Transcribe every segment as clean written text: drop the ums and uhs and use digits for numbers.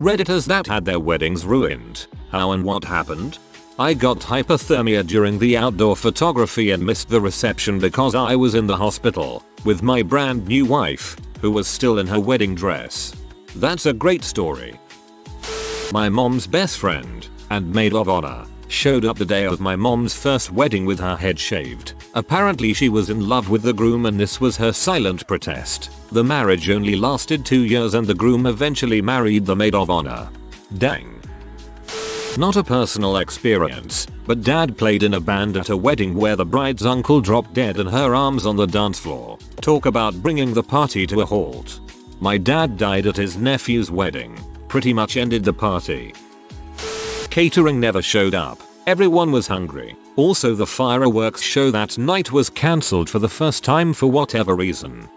Redditors that had their weddings ruined. How and what happened? I got hypothermia during the outdoor photography and missed the reception because I was in the hospital with my brand new wife, who was still in her wedding dress. That's a great story. My mom's best friend and maid of honor showed up the day of my mom's first wedding with her head shaved. Apparently she was in love with the groom and this was her silent protest. The marriage only lasted 2 years and the groom eventually married the maid of honor. Dang. Not a personal experience, but dad played in a band at a wedding where the bride's uncle dropped dead in her arms on the dance floor. Talk about bringing the party to a halt. My dad died at his nephew's wedding. Pretty much ended the party. Catering never showed up. Everyone was hungry. Also the fireworks show that night was cancelled for the first time for whatever reason.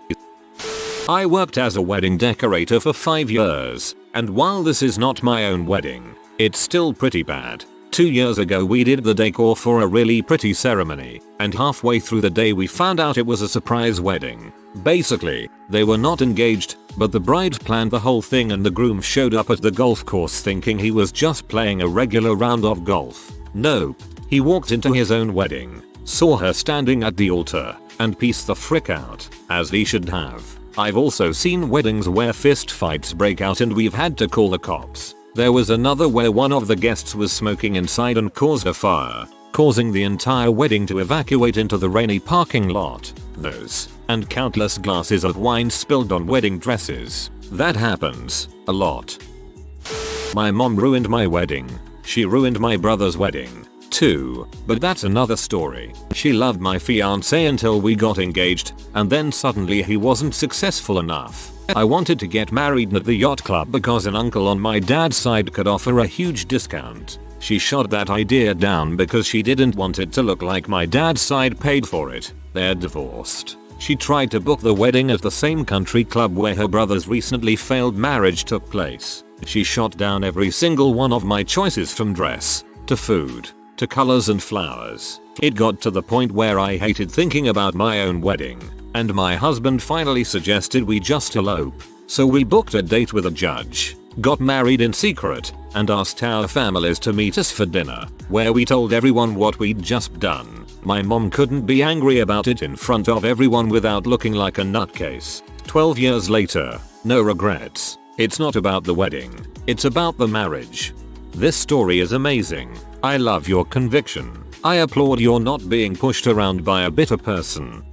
I worked as a wedding decorator for 5 years, and while this is not my own wedding, it's still pretty bad. 2 years ago we did the decor for a really pretty ceremony, and halfway through the day we found out it was a surprise wedding. Basically, they were not engaged, but the bride planned the whole thing and the groom showed up at the golf course thinking he was just playing a regular round of golf. Nope. He walked into his own wedding, saw her standing at the altar, and pieced the frick out, as he should have. I've also seen weddings where fist fights break out and we've had to call the cops. There was another where one of the guests was smoking inside and caused a fire, causing the entire wedding to evacuate into the rainy parking lot. Those, and countless glasses of wine spilled on wedding dresses. That happens a lot. My mom ruined my wedding. She ruined my brother's wedding too, but that's another story. She loved my fiance until we got engaged, and then suddenly he wasn't successful enough. I wanted to get married at the yacht club because an uncle on my dad's side could offer a huge discount. She shot that idea down because she didn't want it to look like my dad's side paid for it. They're divorced. She tried to book the wedding at the same country club where her brother's recently failed marriage took place. She shot down every single one of my choices from dress, to food, to colors and flowers. It got to the point where I hated thinking about my own wedding, and my husband finally suggested we just elope. So we booked a date with a judge, got married in secret, and asked our families to meet us for dinner, where we told everyone what we'd just done. My mom couldn't be angry about it in front of everyone without looking like a nutcase. 12 years later, no regrets. It's not about the wedding, it's about the marriage. This story is amazing. I love your conviction. I applaud your not being pushed around by a bitter person.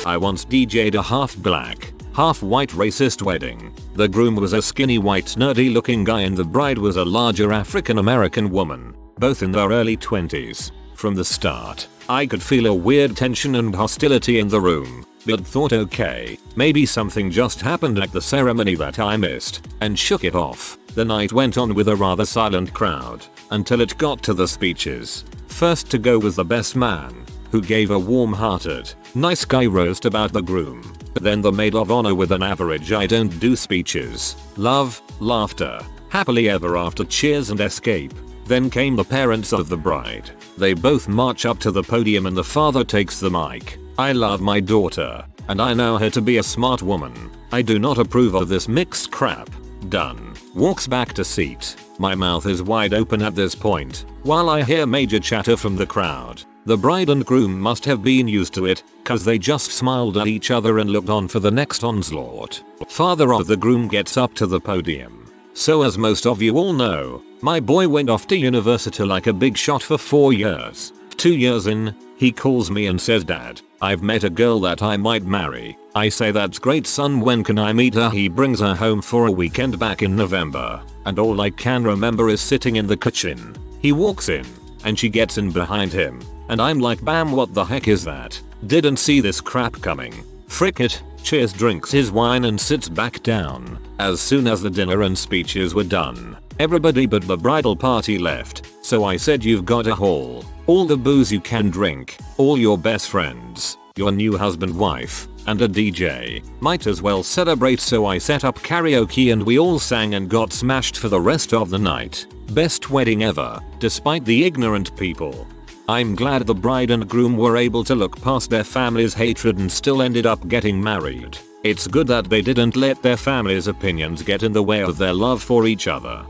I once DJ'd a half black, half white racist wedding. The groom was a skinny white nerdy looking guy and the bride was a larger African American woman, both in their early 20s. From the start, I could feel a weird tension and hostility in the room, but thought okay, maybe something just happened at the ceremony that I missed, and shook it off. The night went on with a rather silent crowd, until it got to the speeches. First to go was the best man, who gave a warm-hearted, nice guy roast about the groom. Then the maid of honor with an average I don't do speeches. Love, laughter, happily ever after cheers and escape. Then came the parents of the bride. They both march up to the podium and the father takes the mic. I love my daughter, and I know her to be a smart woman. I do not approve of this mixed crap. Done. Walks back to seat. My mouth is wide open at this point, while I hear major chatter from the crowd. The bride and groom must have been used to it, cause they just smiled at each other and looked on for the next onslaught. Father of the groom gets up to the podium. So as most of you all know, my boy went off to university like a big shot for 4 years. 2 years in, he calls me and says, "Dad, I've met a girl that I might marry." I say, "That's great son, when can I meet her?" He brings her home for a weekend back in November, and all I can remember is sitting in the kitchen. He walks in, and she gets in behind him, and I'm like, bam, what the heck is that? Didn't see this crap coming. Frick it. Cheers, drinks his wine and sits back down. As soon as the dinner and speeches were done, everybody but the bridal party left, so I said, "You've got a haul. All the booze you can drink, all your best friends, your new husband, wife, and a DJ. Might as well celebrate." So I set up karaoke and we all sang and got smashed for the rest of the night. Best wedding ever, despite the ignorant people. I'm glad the bride and groom were able to look past their family's hatred and still ended up getting married. It's good that they didn't let their family's opinions get in the way of their love for each other.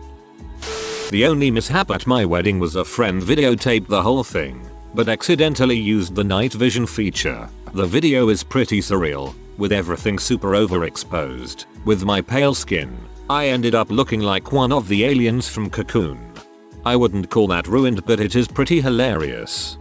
The only mishap at my wedding was a friend videotaped the whole thing, but accidentally used the night vision feature. The video is pretty surreal, with everything super overexposed. With my pale skin, I ended up looking like one of the aliens from Cocoon. I wouldn't call that ruined, but it is pretty hilarious.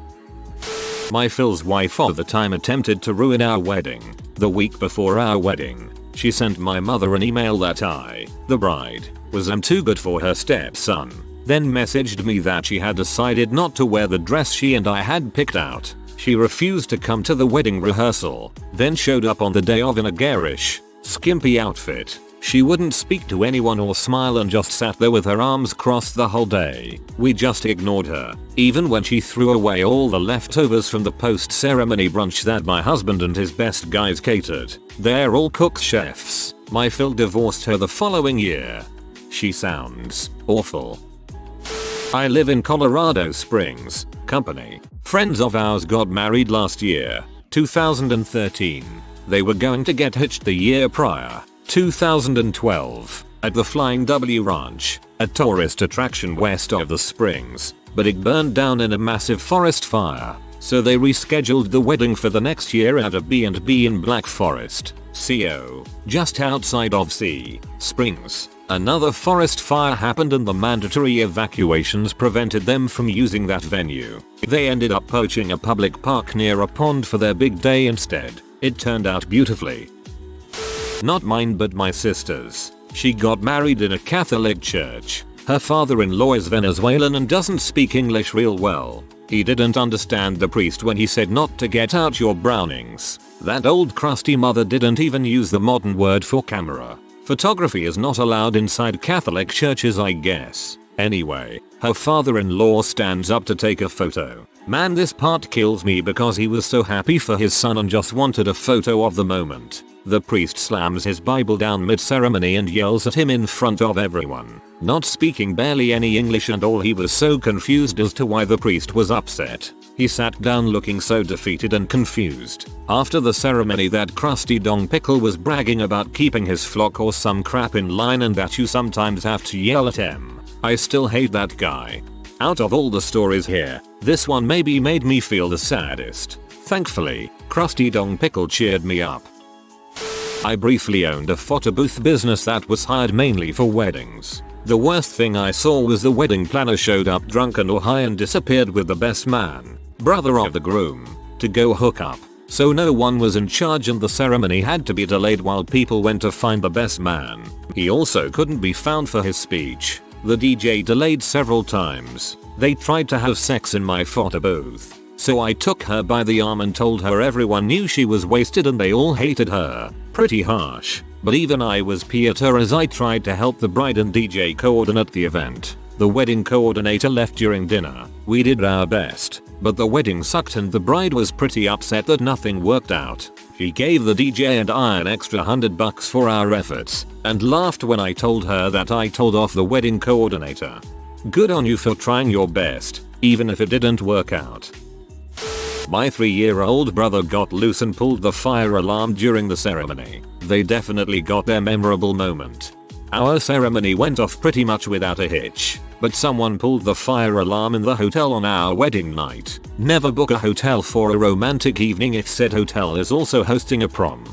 My Phil's wife of the time attempted to ruin our wedding. The week before our wedding, she sent my mother an email that I, the bride, was too good for her stepson. Then messaged me that she had decided not to wear the dress she and I had picked out. She refused to come to the wedding rehearsal, then showed up on the day of in a garish, skimpy outfit. She wouldn't speak to anyone or smile and just sat there with her arms crossed the whole day. We just ignored her, even when she threw away all the leftovers from the post-ceremony brunch that my husband and his best guys catered. They're all cooks chefs. My Phil divorced her the following year. She sounds awful. I live in Colorado Springs. Company. Friends of ours got married last year, 2013. They were going to get hitched the year prior, 2012, at the Flying W Ranch, a tourist attraction west of the Springs, but it burned down in a massive forest fire, so they rescheduled the wedding for the next year at a B&B in Black Forest, CO, just outside of Springs. Another forest fire happened and the mandatory evacuations prevented them from using that venue. They ended up poaching a public park near a pond for their big day instead. It turned out beautifully. Not mine but my sister's. She got married in a Catholic church. Her father-in-law is Venezuelan and doesn't speak English real well. He didn't understand the priest when he said not to get out your Brownings. That old crusty mother didn't even use the modern word for camera. Photography is not allowed inside Catholic churches, I guess. Anyway, her father-in-law stands up to take a photo. Man, this part kills me because he was so happy for his son and just wanted a photo of the moment. The priest slams his Bible down mid-ceremony and yells at him in front of everyone, not speaking barely any English, and all. He was so confused as to why the priest was upset. He sat down looking so defeated and confused. After the ceremony, that crusty dong pickle was bragging about keeping his flock or some crap in line and that you sometimes have to yell at him. I still hate that guy. Out of all the stories here, this one maybe made me feel the saddest. Thankfully, crusty dong pickle cheered me up. I briefly owned a photo booth business that was hired mainly for weddings. The worst thing I saw was the wedding planner showed up drunken or high and disappeared with the best man, brother of the groom, to go hook up. So no one was in charge and the ceremony had to be delayed while people went to find the best man. He also couldn't be found for his speech. The DJ delayed several times. They tried to have sex in my photo booth. So I took her by the arm and told her everyone knew she was wasted and they all hated her. Pretty harsh, but even I was Peter as I tried to help the bride and DJ coordinate the event. The wedding coordinator left during dinner. We did our best, but the wedding sucked and the bride was pretty upset that nothing worked out. She gave the DJ and I an extra $100 for our efforts, and laughed when I told her that I told off the wedding coordinator. Good on you for trying your best, even if it didn't work out. My 3-year-old brother got loose and pulled the fire alarm during the ceremony. They definitely got their memorable moment. Our ceremony went off pretty much without a hitch, but someone pulled the fire alarm in the hotel on our wedding night. Never book a hotel for a romantic evening if said hotel is also hosting a prom.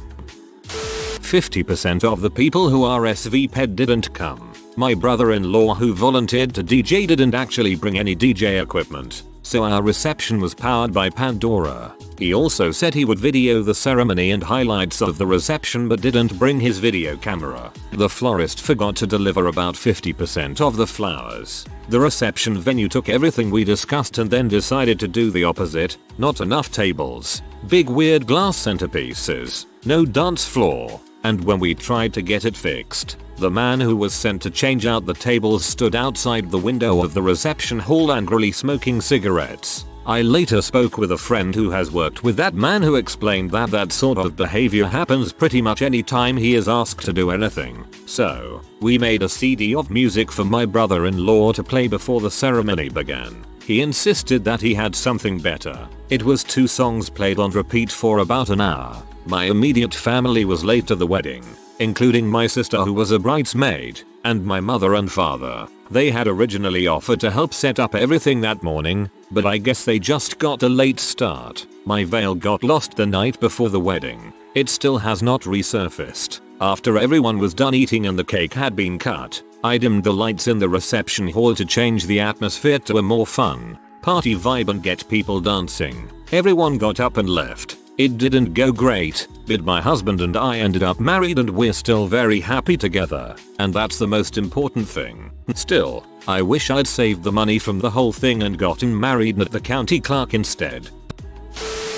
50% of the people who RSVP'd didn't come. My brother-in-law who volunteered to DJ didn't actually bring any DJ equipment, so our reception was powered by Pandora. He also said he would video the ceremony and highlights of the reception but didn't bring his video camera. The florist forgot to deliver about 50% of the flowers. The reception venue took everything we discussed and then decided to do the opposite. Not enough tables, big weird glass centerpieces, no dance floor, and when we tried to get it fixed, the man who was sent to change out the tables stood outside the window of the reception hall angrily smoking cigarettes. I later spoke with a friend who has worked with that man who explained that that sort of behavior happens pretty much any time he is asked to do anything. So, we made a CD of music for my brother-in-law to play before the ceremony began. He insisted that he had something better. It was 2 songs played on repeat for about an hour. My immediate family was late to the wedding, including my sister who was a bridesmaid, and my mother and father. They had originally offered to help set up everything that morning, but I guess they just got a late start. My veil got lost the night before the wedding. It still has not resurfaced. After everyone was done eating and the cake had been cut, I dimmed the lights in the reception hall to change the atmosphere to a more fun, party vibe and get people dancing. Everyone got up and left. It didn't go great, but my husband and I ended up married and we're still very happy together, and that's the most important thing. Still, I wish I'd saved the money from the whole thing and gotten married at the county clerk instead.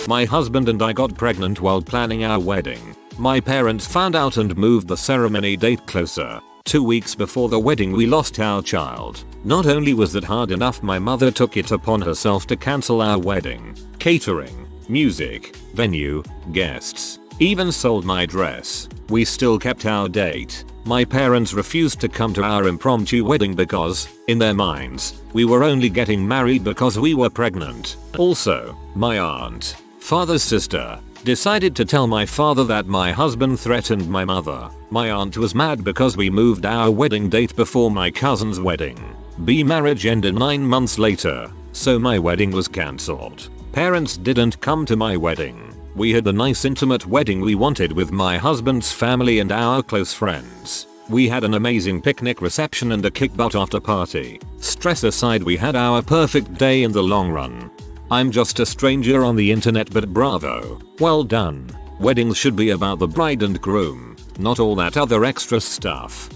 My husband and I got pregnant while planning our wedding. My parents found out and moved the ceremony date closer. 2 weeks before the wedding we lost our child. Not only was that hard enough, my mother took it upon herself to cancel our wedding. Catering, music, venue, guests, even sold my dress. We still kept our date. My parents refused to come to our impromptu wedding because, in their minds, we were only getting married because we were pregnant. Also, my aunt, father's sister, decided to tell my father that my husband threatened my mother. My aunt was mad because we moved our wedding date before my cousin's wedding. Marriage ended 9 months later, so my wedding was cancelled. Parents didn't come to my wedding. We had the nice intimate wedding we wanted with my husband's family and our close friends. We had an amazing picnic reception and a kick-butt after party. Stress aside, we had our perfect day in the long run. I'm just a stranger on the internet, but bravo. Well done. Weddings should be about the bride and groom, not all that other extra stuff.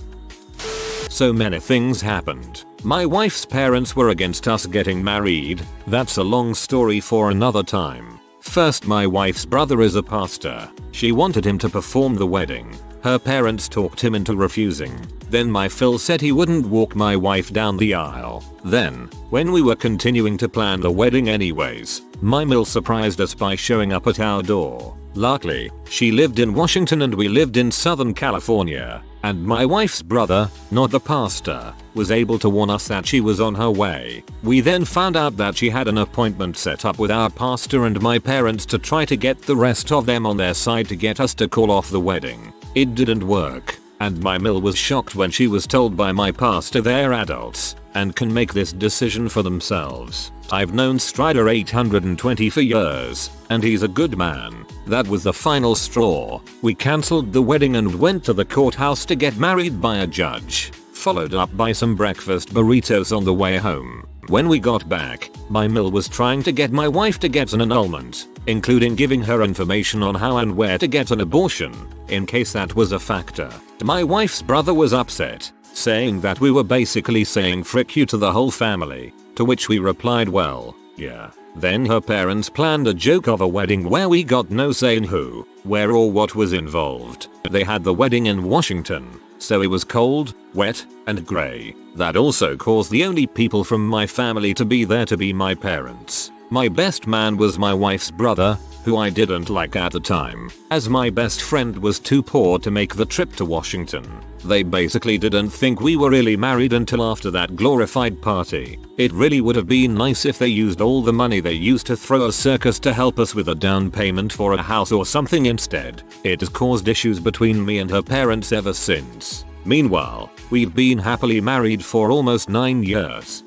So many things happened. My wife's parents were against us getting married. That's a long story for another time. First, my wife's brother is a pastor. She wanted him to perform the wedding. Her parents talked him into refusing. Then my Phil said he wouldn't walk my wife down the aisle. Then, when we were continuing to plan the wedding anyways, my Mill surprised us by showing up at our door. Luckily, she lived in Washington and we lived in Southern California, and my wife's brother, not the pastor, was able to warn us that she was on her way. We then found out that she had an appointment set up with our pastor and my parents to try to get the rest of them on their side to get us to call off the wedding. It didn't work, and my Mill was shocked when she was told by my pastor they're adults and can make this decision for themselves. I've known Strider 820 for years, and he's a good man. That was the final straw. We cancelled the wedding and went to the courthouse to get married by a judge, followed up by some breakfast burritos on the way home. When we got back, my Mill was trying to get my wife to get an annulment, including giving her information on how and where to get an abortion, in case that was a factor. My wife's brother was upset, saying that we were basically saying frick you to the whole family, to which we replied, well, yeah. Then her parents planned a joke of a wedding where we got no say in who, where or what was involved. They had the wedding in Washington, so it was cold, wet, and grey. That also caused the only people from my family to be there to be my parents. My best man was my wife's brother, who I didn't like at the time, as my best friend was too poor to make the trip to Washington. They basically didn't think we were really married until after that glorified party. It really would have been nice if they used all the money they used to throw a circus to help us with a down payment for a house or something instead. It has caused issues between me and her parents ever since. Meanwhile, we've been happily married for almost 9 years.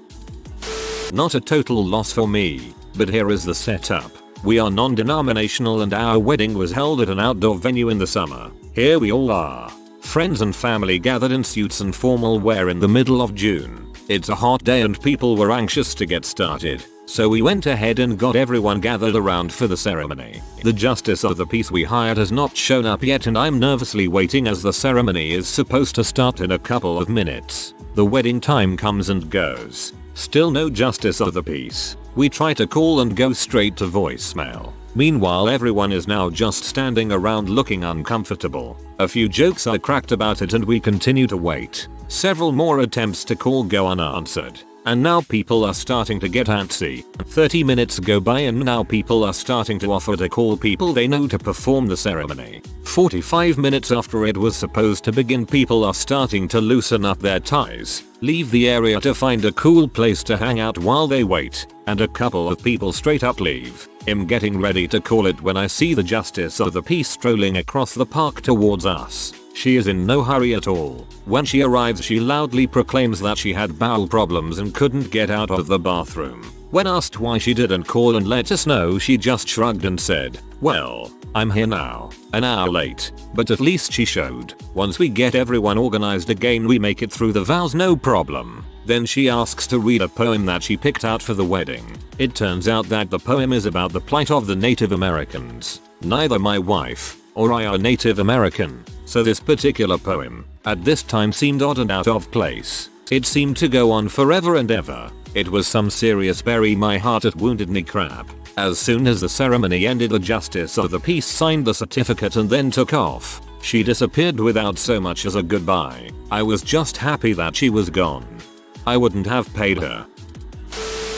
Not a total loss for me, but here is the setup. We are non-denominational and our wedding was held at an outdoor venue in the summer. Here we all are. Friends and family gathered in suits and formal wear in the middle of June. It's a hot day and people were anxious to get started, so we went ahead and got everyone gathered around for the ceremony. The justice of the peace we hired has not shown up yet and I'm nervously waiting as the ceremony is supposed to start in a couple of minutes. The wedding time comes and goes. Still no justice of the peace. We try to call and go straight to voicemail. Meanwhile, everyone is now just standing around looking uncomfortable. A few jokes are cracked about it and we continue to wait. Several more attempts to call go unanswered. And now people are starting to get antsy. 30 minutes go by and now people are starting to offer to call people they know to perform the ceremony. 45 minutes after it was supposed to begin, people are starting to loosen up their ties, leave the area to find a cool place to hang out while they wait. and a couple of people straight up leave. I'm getting ready to call it when I see the justice of the peace strolling across the park towards us. She is in no hurry at all. When she arrives, she loudly proclaims that she had bowel problems and couldn't get out of the bathroom. When asked why she didn't call and let us know, she just shrugged and said, "Well, I'm here now." An hour late, but at least she showed. Once we get everyone organized again, we make it through the vows no problem. Then she asks to read a poem that she picked out for the wedding. It turns out that the poem is about the plight of the Native Americans. Neither my wife or I are Native American, so this particular poem at this time seemed odd and out of place. It seemed to go on forever and ever. It was some serious bury my heart at wounded knee crap. As soon as the ceremony ended, the justice of the peace signed the certificate and then took off. She disappeared without so much as a goodbye. I was just happy that she was gone. I wouldn't have paid her.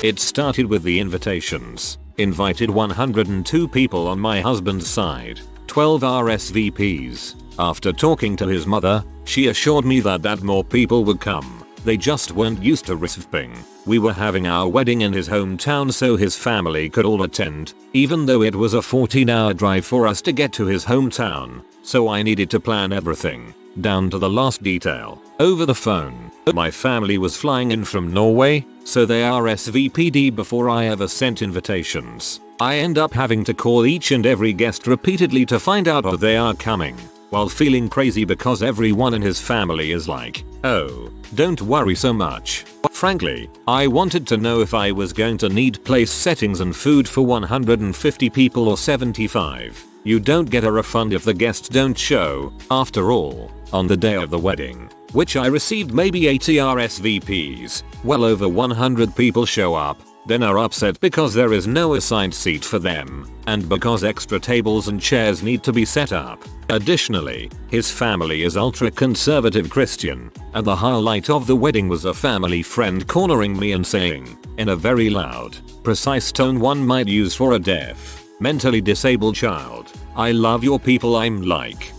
It started with the invitations. Invited 102 people on my husband's side. 12 RSVPs. After talking to his mother, she assured me that more people would come. They just weren't used to RSVPing. We were having our wedding in his hometown so his family could all attend, even though it was a 14-hour drive for us to get to his hometown. So I needed to plan everything, down to the last detail, over the phone. My family was flying in from Norway, so they RSVP'd before I ever sent invitations. I end up having to call each and every guest repeatedly to find out if they are coming, while feeling crazy because everyone in his family is like, "Oh, don't worry so much." Frankly, I wanted to know if I was going to need place settings and food for 150 people or 75. You don't get a refund if the guests don't show. After all, on the day of the wedding, which I received maybe 80 RSVPs, well over 100 people show up, then are upset because there is no assigned seat for them, and because extra tables and chairs need to be set up. Additionally, his family is ultra-conservative Christian, and the highlight of the wedding was a family friend cornering me and saying, in a very loud, precise tone one might use for a deaf, mentally disabled child, "I love your people." I'm like,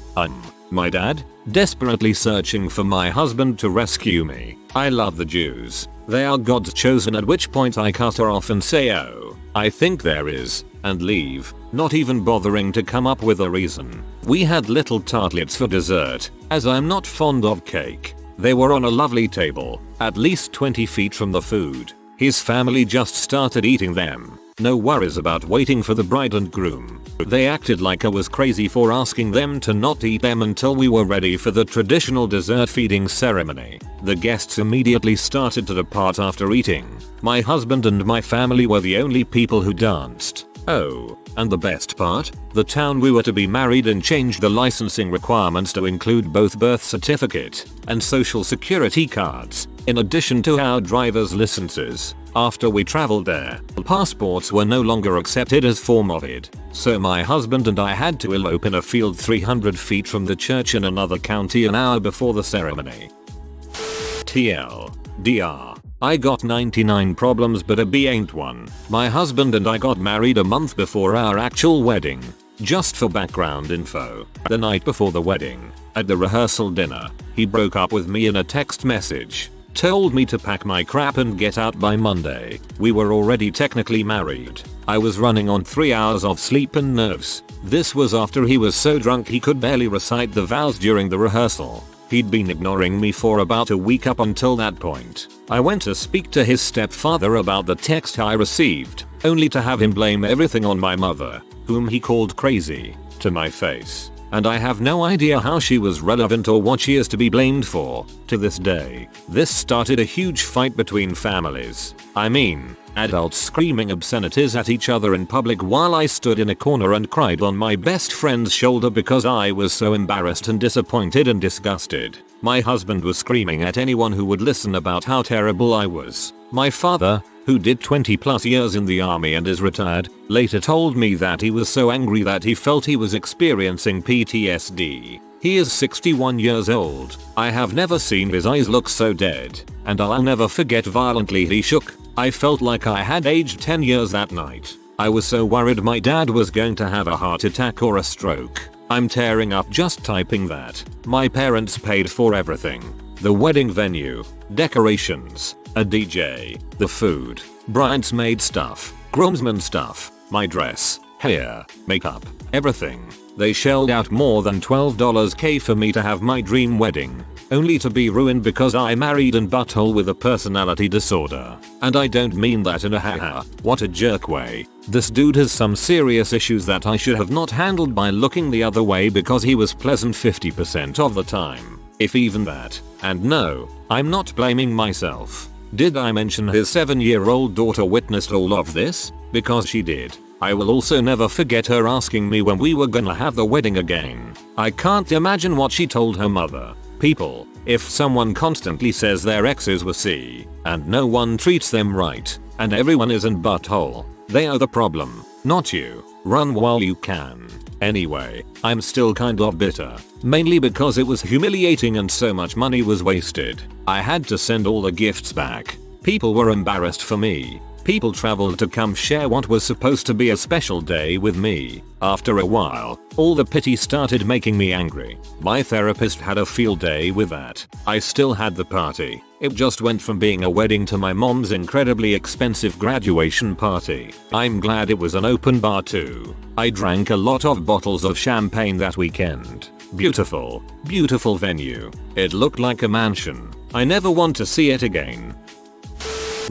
my dad? Desperately searching for my husband to rescue me. "I love the Jews. They are God's chosen," at which point I cut her off and say, "Oh, I think there is," and leave, not even bothering to come up with a reason. We had little tartlets for dessert, as I'm not fond of cake. They were on a lovely table, at least 20 feet from the food. His family just started eating them. No worries about waiting for the bride and groom. They acted like I was crazy for asking them to not eat them until we were ready for the traditional dessert feeding ceremony. The guests immediately started to depart after eating. My husband and my family were the only people who danced. Oh, and the best part? The town we were to be married in changed the licensing requirements to include both birth certificate and social security cards, in addition to our driver's licenses. After we traveled there, passports were no longer accepted as form of it, so my husband and I had to elope in a field 300 feet from the church in another county an hour before the ceremony. TLDR. I got 99 problems but a B ain't one. My husband and I got married a month before our actual wedding. Just for background info, the night before the wedding, at the rehearsal dinner, he broke up with me in a text message. Told me to pack my crap and get out by Monday. We were already technically married. I was running on 3 hours of sleep and nerves. This was after he was so drunk he could barely recite the vows during the rehearsal. He'd been ignoring me for about a week up until that point. I went to speak to his stepfather about the text I received, only to have him blame everything on my mother, whom he called crazy, to my face. And I have no idea how she was relevant or what she is to be blamed for, to this day. This started a huge fight between families. I mean, adults screaming obscenities at each other in public while I stood in a corner and cried on my best friend's shoulder because I was so embarrassed and disappointed and disgusted. My husband was screaming at anyone who would listen about how terrible I was. My father, who did 20+ years in the army and is retired, later told me that he was so angry that he felt he was experiencing PTSD. He is 61 years old. I have never seen his eyes look so dead, and I'll never forget violently he shook. I felt like I had aged 10 years that night. I was so worried my dad was going to have a heart attack or a stroke. I'm tearing up just typing that. My parents paid for everything. The wedding venue, decorations, a DJ, the food, bridesmaid stuff, groomsmen stuff, my dress, hair, makeup, everything. They shelled out more than $12k for me to have my dream wedding, only to be ruined because I married an butthole with a personality disorder. And I don't mean that in a haha, what a jerk way. This dude has some serious issues that I should have not handled by looking the other way because he was pleasant 50% of the time, if even that. And no, I'm not blaming myself. Did I mention his 7-year-old daughter witnessed all of this? Because she did. I will also never forget her asking me when we were gonna have the wedding again. I can't imagine what she told her mother. People, if someone constantly says their exes were C, and no one treats them right, and everyone is in butthole, they are the problem, not you. Run while you can. Anyway, I'm still kind of bitter, mainly because it was humiliating and so much money was wasted. I had to send all the gifts back. People were embarrassed for me. People traveled to come share what was supposed to be a special day with me. After a while, all the pity started making me angry. My therapist had a field day with that. I still had the party. It just went from being a wedding to my mom's incredibly expensive graduation party. I'm glad it was an open bar too. I drank a lot of bottles of champagne that weekend. Beautiful, beautiful venue. It looked like a mansion. I never want to see it again.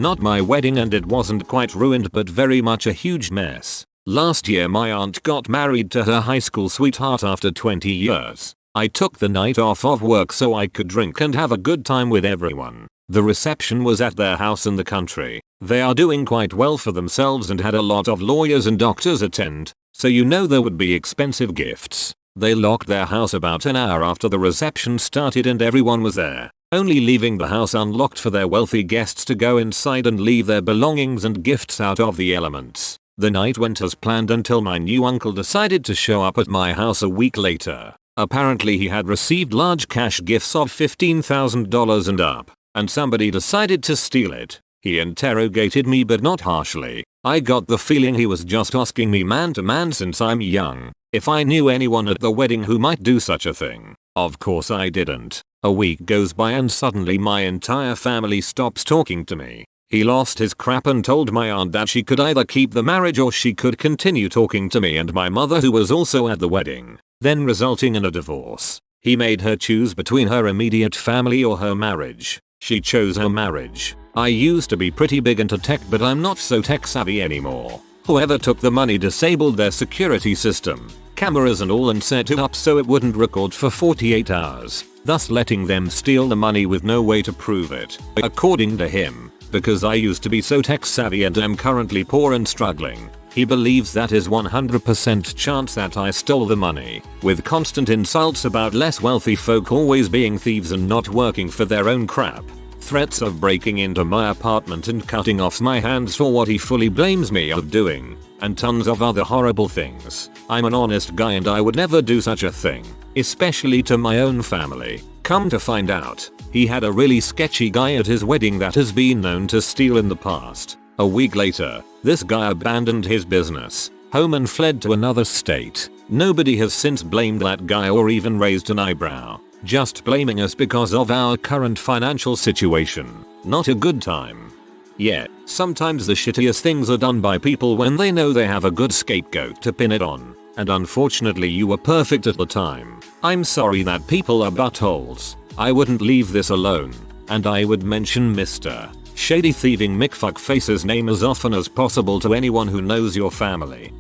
Not my wedding, and it wasn't quite ruined but very much a huge mess. Last year my aunt got married to her high school sweetheart after 20 years. I took the night off of work so I could drink and have a good time with everyone. The reception was at their house in the country. They are doing quite well for themselves and had a lot of lawyers and doctors attend, so you know there would be expensive gifts. They locked their house about an hour after the reception started and everyone was there, only leaving the house unlocked for their wealthy guests to go inside and leave their belongings and gifts out of the elements. The night went as planned until my new uncle decided to show up at my house a week later. Apparently he had received large cash gifts of $15,000 and up, and somebody decided to steal it. He interrogated me but not harshly. I got the feeling he was just asking me man to man, since I'm young, if I knew anyone at the wedding who might do such a thing. Of course I didn't. A week goes by and suddenly my entire family stops talking to me. He lost his crap and told my aunt that she could either keep the marriage or she could continue talking to me and my mother, who was also at the wedding, then resulting in a divorce. He made her choose between her immediate family or her marriage. She chose her marriage. I used to be pretty big into tech, but I'm not so tech savvy anymore. Whoever took the money disabled their security system, cameras and all, and set it up so it wouldn't record for 48 hours, thus letting them steal the money with no way to prove it. According to him, because I used to be so tech savvy and am currently poor and struggling, he believes that is 100% chance that I stole the money, with constant insults about less wealthy folk always being thieves and not working for their own crap. Threats of breaking into my apartment and cutting off my hands for what he fully blames me of doing, and tons of other horrible things. I'm an honest guy and I would never do such a thing, especially to my own family. Come to find out, he had a really sketchy guy at his wedding that has been known to steal in the past. A week later, this guy abandoned his business, home and fled to another state. Nobody has since blamed that guy or even raised an eyebrow, just blaming us because of our current financial situation. Not a good time. Yeah, sometimes the shittiest things are done by people when they know they have a good scapegoat to pin it on, and unfortunately you were perfect at the time. I'm sorry that people are buttholes. I wouldn't leave this alone, and I would mention Mr. Shady Thieving McFuckface's name as often as possible to anyone who knows your family.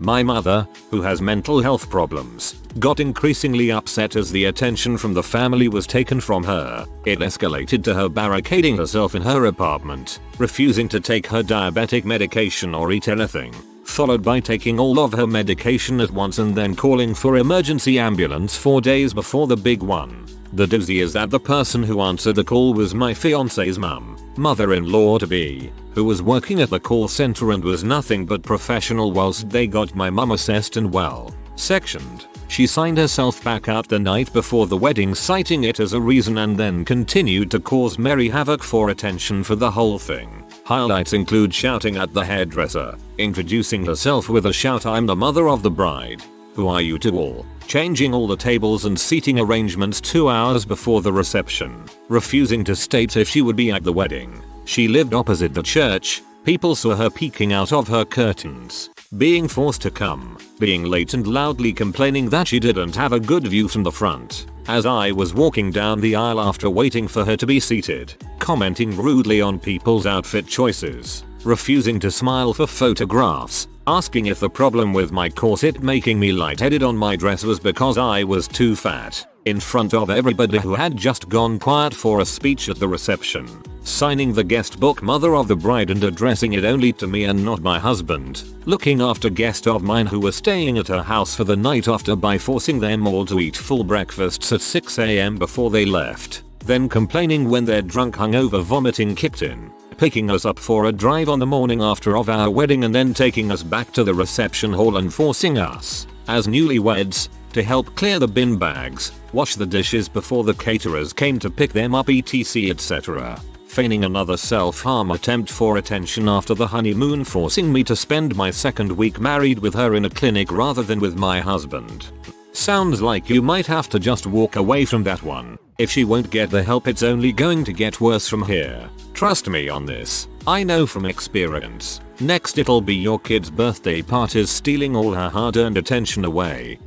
My mother, who has mental health problems, got increasingly upset as the attention from the family was taken from her. It escalated to her barricading herself in her apartment, refusing to take her diabetic medication or eat anything, followed by taking all of her medication at once and then calling for emergency ambulance 4 days before the big one. The doozy is that the person who answered the call was my fiance's mum, mother-in-law to be, who was working at the call center and was nothing but professional whilst they got my mum assessed and well sectioned. She signed herself back out the night before the wedding, citing it as a reason, and then continued to cause merry havoc for attention for the whole thing. Highlights include shouting at the hairdresser, introducing herself with a shout "I'm the mother of the bride. Who are you?" to all, changing all the tables and seating arrangements 2 hours before the reception, refusing to state if she would be at the wedding, She lived opposite the church. People saw her peeking out of her curtains, being forced to come, being late and loudly complaining that she didn't have a good view from the front. As I was walking down the aisle after waiting for her to be seated, commenting rudely on people's outfit choices, refusing to smile for photographs, asking if the problem with my corset making me lightheaded on my dress was because I was too fat, in front of everybody who had just gone quiet for a speech at the reception, signing the guest book mother of the bride and addressing it only to me and not my husband, looking after guests of mine who were staying at her house for the night after by forcing them all to eat full breakfasts at 6 AM before they left, then complaining when their drunk hungover vomiting kicked in, picking us up for a drive on the morning after of our wedding and then taking us back to the reception hall and forcing us, as newlyweds, to help clear the bin bags, wash the dishes before the caterers came to pick them up etc etc. Feigning another self-harm attempt for attention after the honeymoon, forcing me to spend my second week married with her in a clinic rather than with my husband. Sounds like you might have to just walk away from that one. If she won't get the help, it's only going to get worse from here. Trust me on this. I know from experience. Next it'll be your kid's birthday parties stealing all her hard-earned attention away.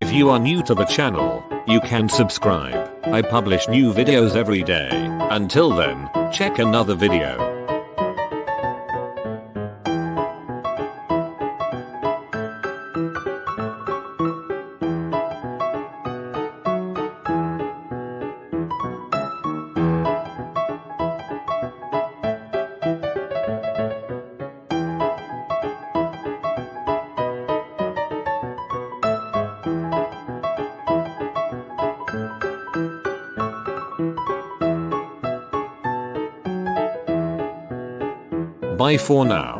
If you are new to the channel, you can subscribe. I publish new videos every day. Until then, check another video. Bye for now.